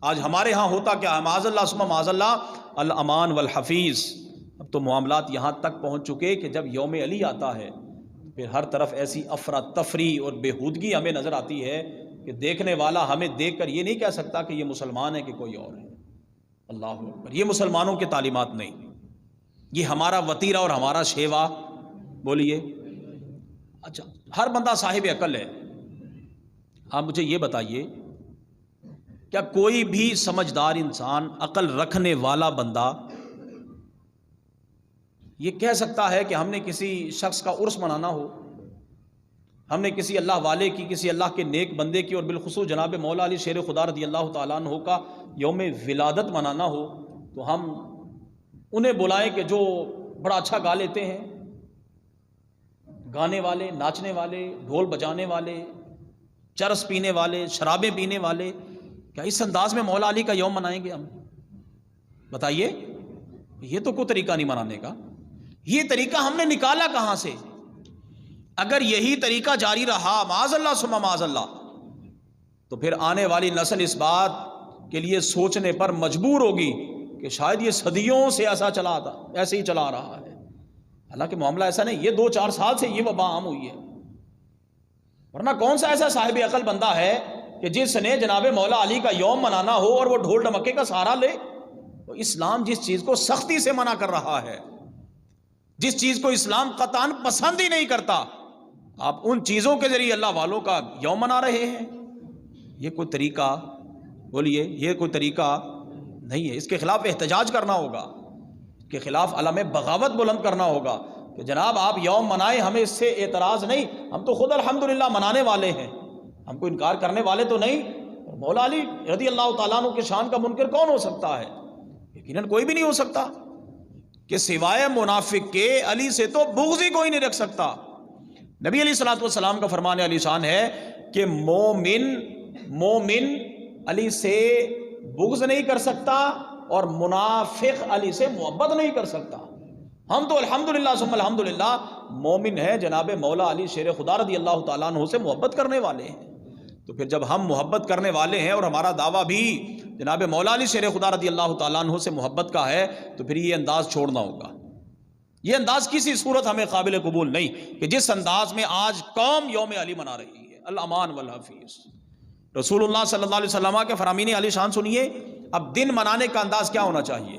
آج ہمارے ہاں ہوتا کیا ہے؟ معاذ اللہ ثم معاذ اللہ الامان والحفیظ. اب تو معاملات یہاں تک پہنچ چکے کہ جب یوم علی آتا ہے پھر ہر طرف ایسی افراتفری اور بےہودگی ہمیں نظر آتی ہے کہ دیکھنے والا ہمیں دیکھ کر یہ نہیں کہہ سکتا کہ یہ مسلمان ہے کہ کوئی اور ہے. اللہ اکبر. یہ مسلمانوں کی تعلیمات نہیں، یہ ہمارا وتیرہ اور ہمارا شیوا. بولیے. اچھا، ہر بندہ صاحب عقل ہے. آپ مجھے یہ بتائیے، کیا کوئی بھی سمجھدار انسان، عقل رکھنے والا بندہ یہ کہہ سکتا ہے کہ ہم نے کسی شخص کا عرس منانا ہو، ہم نے کسی اللہ والے کی، کسی اللہ کے نیک بندے کی، اور بالخصوص جناب مولا علی شیر خدا رضی اللہ تعالیٰ عنہ کا یوم ولادت منانا ہو، تو ہم انہیں بلائیں کہ جو بڑا اچھا گا لیتے ہیں، گانے والے، ناچنے والے، ڈھول بجانے والے، چرس پینے والے، شرابیں پینے والے؟ کیا اس انداز میں مولا علی کا یوم منائیں گے ہم؟ بتائیے. یہ تو کوئی طریقہ نہیں منانے کا. یہ طریقہ ہم نے نکالا کہاں سے؟ اگر یہی طریقہ جاری رہا معاذ اللہ ثم معاذ اللہ، تو پھر آنے والی نسل اس بات کے لیے سوچنے پر مجبور ہوگی کہ شاید یہ صدیوں سے ایسا چلا تھا، ایسے ہی چلا رہا ہے. حالانکہ معاملہ ایسا نہیں، یہ 2-4 سال سے یہ وبا عام ہوئی ہے. ورنہ کون سا ایسا صاحب عقل بندہ ہے کہ جس نے جناب مولا علی کا یوم منانا ہو اور وہ ڈھول ڈمکے کا سہارا لے؟ تو اسلام جس چیز کو سختی سے منع کر رہا ہے، جس چیز کو اسلام قطعاً پسند ہی نہیں کرتا، آپ ان چیزوں کے ذریعے اللہ والوں کا یوم منا رہے ہیں. یہ کوئی طریقہ، بولیے، یہ کوئی طریقہ نہیں ہے. اس کے خلاف احتجاج کرنا ہوگا، اس کے خلاف علم بغاوت بلند کرنا ہوگا کہ جناب آپ یوم منائیں، ہمیں اس سے اعتراض نہیں، ہم تو خود الحمدللہ منانے والے ہیں، ہم کو انکار کرنے والے تو نہیں. اور مولا علی رضی اللہ تعالیٰ عنہ کے شان کا منکر کون ہو سکتا ہے؟ یقیناً کوئی بھی نہیں ہو سکتا، کہ سوائے منافق کے علی سے تو بغض ہی کوئی نہیں رکھ سکتا. نبی علیہ الصلوۃ والسلام کا فرمان علی شان ہے کہ مومن علی سے بغض نہیں کر سکتا اور منافق علی سے محبت نہیں کر سکتا. ہم تو الحمدللہ ثم الحمدللہ مومن ہیں، جناب مولا علی شیر خدا رضی اللہ تعالیٰ عنہ سے محبت کرنے والے ہیں. تو پھر جب ہم محبت کرنے والے ہیں اور ہمارا دعویٰ بھی جناب مولا علی شیر خدا رضی اللہ تعالیٰ عنہ سے محبت کا ہے، تو پھر یہ انداز چھوڑنا ہوگا. یہ انداز کسی صورت ہمیں قابل قبول نہیں کہ جس انداز میں آج قوم یوم علی منا رہی ہے. الامان والحفیظ. رسول اللہ صلی اللہ علیہ وسلم کے فرامین علی شان سنیے. اب دن منانے کا انداز کیا ہونا چاہیے؟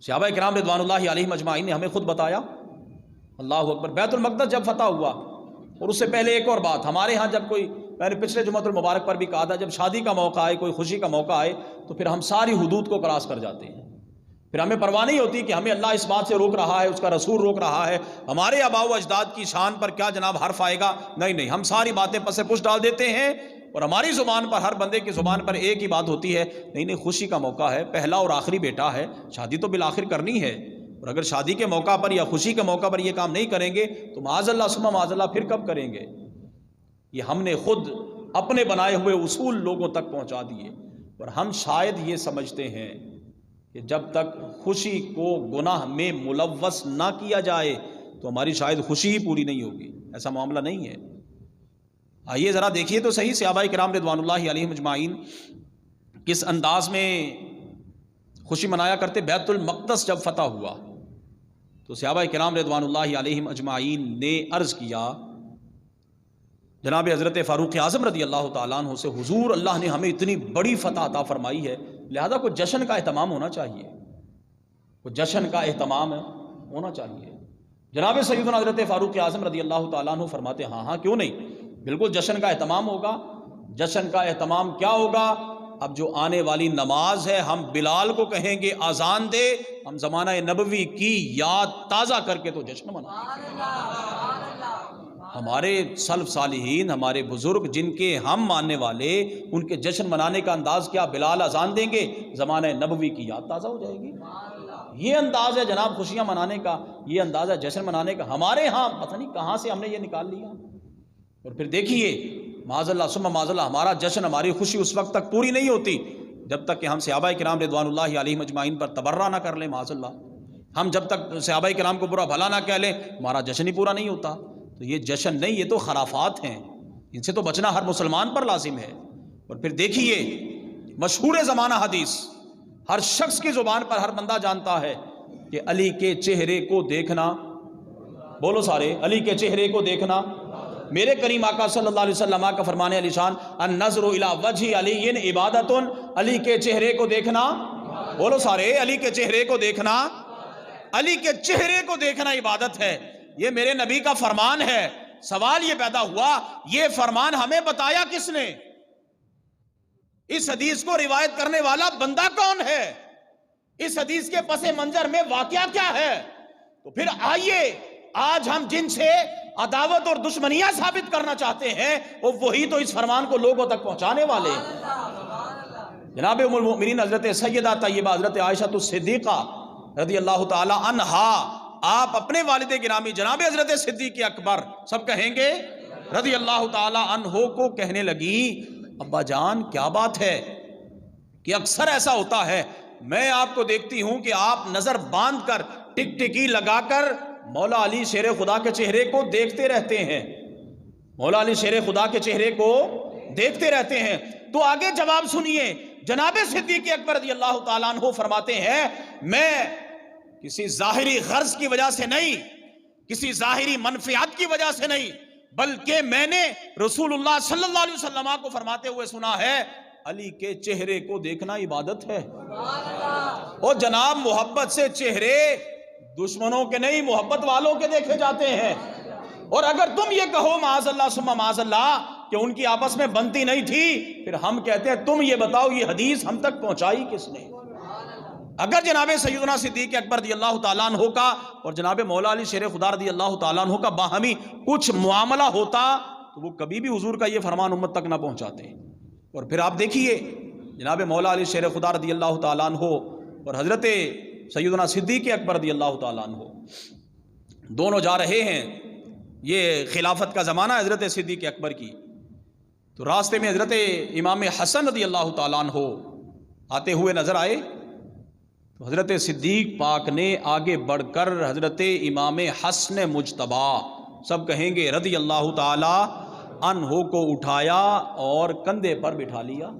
صحابہ کرام رضوان اللہ علیہم اجمعین نے ہمیں خود بتایا. اللہ اکبر. بیت المقدس جب فتح ہوا، اور اس سے پہلے ایک اور بات، ہمارے ہاں جب کوئی، میں نے پچھلے جمعۃ المبارک پر بھی کہا تھا، جب شادی کا موقع آئے، کوئی خوشی کا موقع آئے، تو پھر ہم ساری حدود کو کراس کر جاتے ہیں. پھر ہمیں پرواہ نہیں ہوتی کہ ہمیں اللہ اس بات سے روک رہا ہے، اس کا رسول روک رہا ہے، ہمارے آباء و اجداد کی شان پر کیا جناب حرف آئے گا. نہیں، ہم ساری باتیں پس پش ڈال دیتے ہیں، اور ہماری زبان پر، ہر بندے کی زبان پر ایک ہی بات ہوتی ہے، نہیں، خوشی کا موقع ہے، پہلا اور آخری بیٹا ہے، شادی تو بالآخر کرنی ہے. اور اگر شادی کے موقع پر یا خوشی کے موقع پر یہ کام نہیں کریں گے تو معاذ اللہ ثم معاذ اللہ پھر کب کریں گے؟ یہ ہم نے خود اپنے بنائے ہوئے اصول لوگوں تک پہنچا دیے. اور ہم شاید یہ سمجھتے ہیں کہ جب تک خوشی کو گناہ میں ملوث نہ کیا جائے تو ہماری شاید خوشی ہی پوری نہیں ہوگی. ایسا معاملہ نہیں ہے. آئیے ذرا دیکھیے تو صحیح، صحابہ کرام رضوان اللہ علیہم اجمعین کس انداز میں خوشی منایا کرتے. بیت المقدس جب فتح ہوا تو صحابہ کرام رضوان اللہ علیہم اجمعین نے عرض کیا جناب حضرت فاروق اعظم رضی اللہ تعالیٰ عنہ سے، حضور اللہ نے ہمیں اتنی بڑی فتح عطا فرمائی ہے، لہذا کوئی جشن کا اہتمام ہونا چاہیے، کوئی جشن کا اہتمام ہونا چاہیے. جناب سیدنا حضرت فاروق اعظم رضی اللہ تعالیٰ عنہ فرماتے، ہاں کیوں نہیں، بالکل جشن کا اہتمام ہوگا. جشن کا اہتمام کیا ہوگا؟ اب جو آنے والی نماز ہے، ہم بلال کو کہیں گے آذان دے، ہم زمانہ نبوی کی یاد تازہ کر کے تو جشن منائیں گے. ہمارے سلف صالحین، ہمارے بزرگ جن کے ہم ماننے والے، ان کے جشن منانے کا انداز کیا؟ بلال اذان دیں گے، زمانہ نبوی کی یاد تازہ ہو جائے گی. یہ انداز ہے جناب خوشیاں منانے کا، یہ انداز ہے جشن منانے کا. ہمارے ہاں پتہ نہیں کہاں سے ہم نے یہ نکال لیا. اور پھر دیکھیے معاذ اللہ ثم معاذ اللہ، ہمارا جشن، ہماری خوشی اس وقت تک پوری نہیں ہوتی جب تک کہ ہم صحابہ کرام رضوان اللہ علیہم اجمعین پر تبرہ نہ کر لیں. معاذ اللہ، ہم جب تک صحابہ کرام کو برا بھلا نہ کہہ لیں، ہمارا جشن ہی پورا نہیں ہوتا. تو یہ جشن نہیں، یہ تو خرافات ہیں، ان سے تو بچنا ہر مسلمان پر لازم ہے. اور پھر دیکھیے مشہور زمانہ حدیث، ہر شخص کی زبان پر ہر بندہ جانتا ہے کہ علی کے چہرے کو دیکھنا، بولو سارے، علی کے چہرے کو دیکھنا، میرے کریم آقا صلی اللہ علیہ وسلم کا فرمان علی شان، النظر الی وجہ علی عبادت، علی کے چہرے کو دیکھنا، بولو سارے، علی کے چہرے کو دیکھنا، علی کے چہرے کو دیکھنا عبادت ہے۔ یہ میرے نبی کا فرمان ہے۔ سوال یہ پیدا ہوا، یہ فرمان ہمیں بتایا کس نے؟ اس حدیث کو روایت کرنے والا بندہ کون ہے؟ اس حدیث کے پس منظر میں واقعہ کیا ہے؟ تو پھر آئیے آج ہم جن سے عداوت اور دشمنیاں ثابت کرنا چاہتے ہیں وہ وہی تو اس فرمان کو لوگوں تک پہنچانے والے ہیں۔ جناب ام المؤمنین حضرت سیدہ طیبہ حضرت عائشہ الصدیقہ رضی اللہ تعالی عنہا، آپ اپنے والد گرامی جناب حضرت صدیق اکبر، سب کہیں گے رضی اللہ تعالی عنہ کو کہنے لگی، ابا جان کیا بات ہے کہ اکثر ایسا ہوتا ہے، میں آپ کو دیکھتی ہوں کہ آپ نظر باندھ کر ٹک ٹکی لگا کر مولا علی شیر خدا کے چہرے کو دیکھتے رہتے ہیں، مولا علی شیر خدا کے چہرے کو دیکھتے رہتے ہیں۔ تو آگے جواب سنیے، جناب صدیق اکبر رضی اللہ تعالیٰ عنہ فرماتے ہیں، میں کسی ظاہری غرض کی وجہ سے نہیں، کسی ظاہری منفعت کی وجہ سے نہیں، بلکہ میں نے رسول اللہ صلی اللہ علیہ وسلم کو فرماتے ہوئے سنا ہے، علی کے چہرے کو دیکھنا عبادت ہے۔ اور جناب محبت سے چہرے دشمنوں کے نہیں، محبت والوں کے دیکھے جاتے ہیں۔ اور اگر تم یہ کہو معاذ اللہ ثم معاذ اللہ کہ ان کی آپس میں بنتی نہیں تھی، پھر ہم کہتے ہیں تم یہ بتاؤ یہ حدیث ہم تک پہنچائی کس نے؟ اگر جناب سیدنا صدیق اکبر رضی اللہ تعالیٰ عنہ کا اور جناب مولا علی شیر خدا رضی اللہ تعالیٰ عنہ کا باہمی کچھ معاملہ ہوتا تو وہ کبھی بھی حضور کا یہ فرمان امت تک نہ پہنچاتے۔ اور پھر آپ دیکھیے جناب مولا علی شیر خدا رضی اللہ تعالیٰ عنہ اور حضرت سیدنا صدیق اکبر رضی اللہ تعالیٰ عنہ دونوں جا رہے ہیں، یہ خلافت کا زمانہ حضرت صدیق اکبر کی، تو راستے میں حضرت امام حسن رضی اللہ تعالیٰ عنہ آتے ہوئے نظر آئے، تو حضرت صدیق پاک نے آگے بڑھ کر حضرت امام حسن مجتبی، سب کہیں گے رضی اللہ تعالی عنہ کو اٹھایا اور کندھے پر بٹھا لیا،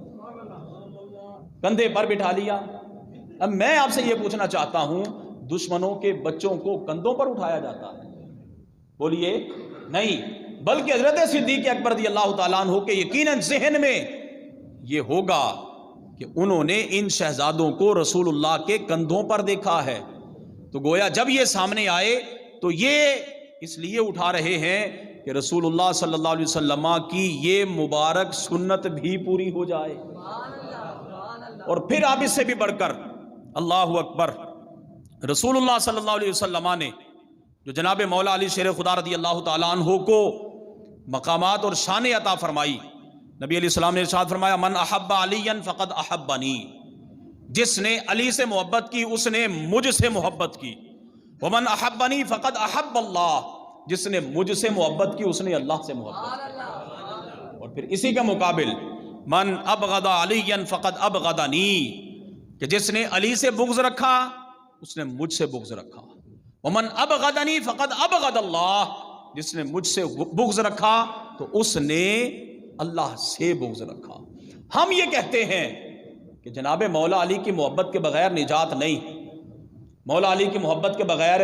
کندھے پر بٹھا لیا۔ اب میں آپ سے یہ پوچھنا چاہتا ہوں، دشمنوں کے بچوں کو کندھوں پر اٹھایا جاتا ہے؟ بولیے نہیں، بلکہ حضرت صدیق اکبر رضی اللہ تعالیٰ عنہ کے یقیناً ذہن میں یہ ہوگا کہ انہوں نے ان شہزادوں کو رسول اللہ کے کندھوں پر دیکھا ہے، تو گویا جب یہ سامنے آئے تو یہ اس لیے اٹھا رہے ہیں کہ رسول اللہ صلی اللہ علیہ وسلم کی یہ مبارک سنت بھی پوری ہو جائے۔ اور پھر آپ اس سے بھی بڑھ کر اللہ اکبر، رسول اللہ صلی اللہ علیہ وسلم نے جو جناب مولا علی شیر خدا رضی اللہ تعالیٰ عنہ کو مقامات اور شان عطا فرمائی، نبی علیہ السلام نے ارشاد فرمایا، من احب علی فقد احبنی، جس نے علی سے محبت کی اس نے مجھ سے محبت کی، ومن احبنی فقد احب اللہ، جس نے مجھ سے محبت کی اس نے اللہ سے محبت کی۔ اور پھر اسی کا مقابل من ابغض علی فقد ابغضنی، کہ جس نے علی سے بغض رکھا اس نے مجھ سے بغض رکھا، ومن ابغضنی فقد ابغض اللہ، جس نے مجھ سے بغض رکھا تو اس نے اللہ سے بغض رکھا۔ ہم یہ کہتے ہیں کہ جناب مولا علی کی محبت کے بغیر نجات نہیں، مولا علی کی محبت کے بغیر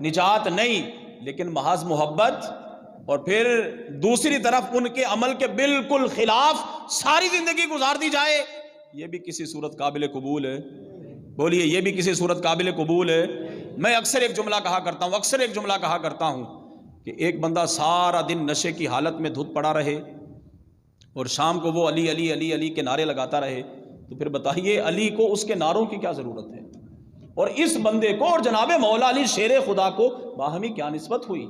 نجات نہیں، لیکن محض محبت اور پھر دوسری طرف ان کے عمل کے بالکل خلاف ساری زندگی گزار دی جائے، یہ بھی کسی صورت قابل قبول ہے؟ بولیے یہ بھی کسی صورت قابل قبول ہے؟ میں اکثر ایک جملہ کہا کرتا ہوں کہ ایک بندہ سارا دن نشے کی حالت میں دھت پڑا رہے اور شام کو وہ علی علی علی علی کے نعرے لگاتا رہے، تو پھر بتائیے علی کو اس کے نعروں کی کیا ضرورت ہے؟ اور اس بندے کو اور جناب مولا علی شیر خدا کو باہمی کیا نسبت ہوئی؟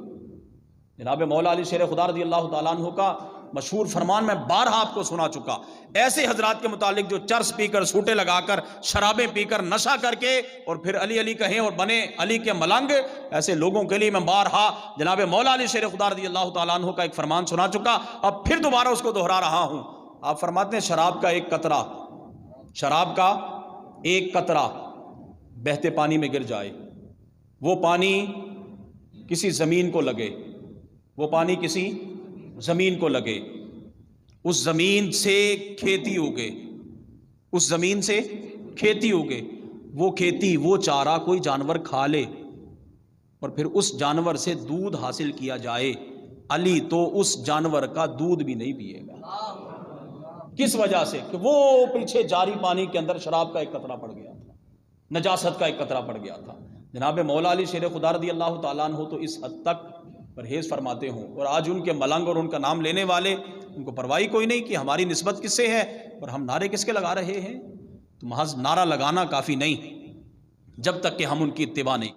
جناب مولا علی شیر خدا رضی اللہ تعالیٰ عنہ کا مشہور فرمان میں بارہا آپ کو سنا چکا، ایسے حضرات کے متعلق جو چرس پی کر، سوٹے لگا کر، شرابیں پی کر، نشہ کر کے اور پھر علی علی کہیں اور بنے علی کے ملنگ، ایسے لوگوں کے لیے میں بارہا جناب مولا علی شیر خدا رضی اللہ تعالیٰ عنہ کا ایک فرمان سنا چکا، اب پھر دوبارہ اس کو دہرا رہا ہوں۔ آپ فرماتے ہیں شراب کا ایک قطرہ بہتے پانی میں گر جائے، وہ پانی کسی زمین کو لگے، وہ پانی کسی زمین کو لگے، اس زمین سے کھیتی اگے، اس زمین سے کھیتی اگے، وہ کھیتی وہ چارہ کوئی جانور کھا لے اور پھر اس جانور سے دودھ حاصل کیا جائے، علی تو اس جانور کا دودھ بھی نہیں پیے گا۔ کس وجہ سے؟ کہ وہ پیچھے جاری پانی کے اندر شراب کا ایک قطرہ پڑ گیا تھا، نجاست کا ایک قطرہ پڑ گیا تھا۔ جناب مولا علی شیر خدا رضی اللہ تعالیٰ عنہ تو اس حد تک پرہیز فرماتے ہوں، اور آج ان کے ملنگ اور ان کا نام لینے والے، ان کو پرواہی کوئی نہیں کہ ہماری نسبت کس سے ہے اور ہم نعرے کس کے لگا رہے ہیں۔ تو محض نعرہ لگانا کافی نہیں جب تک کہ ہم ان کی اتباع نہیں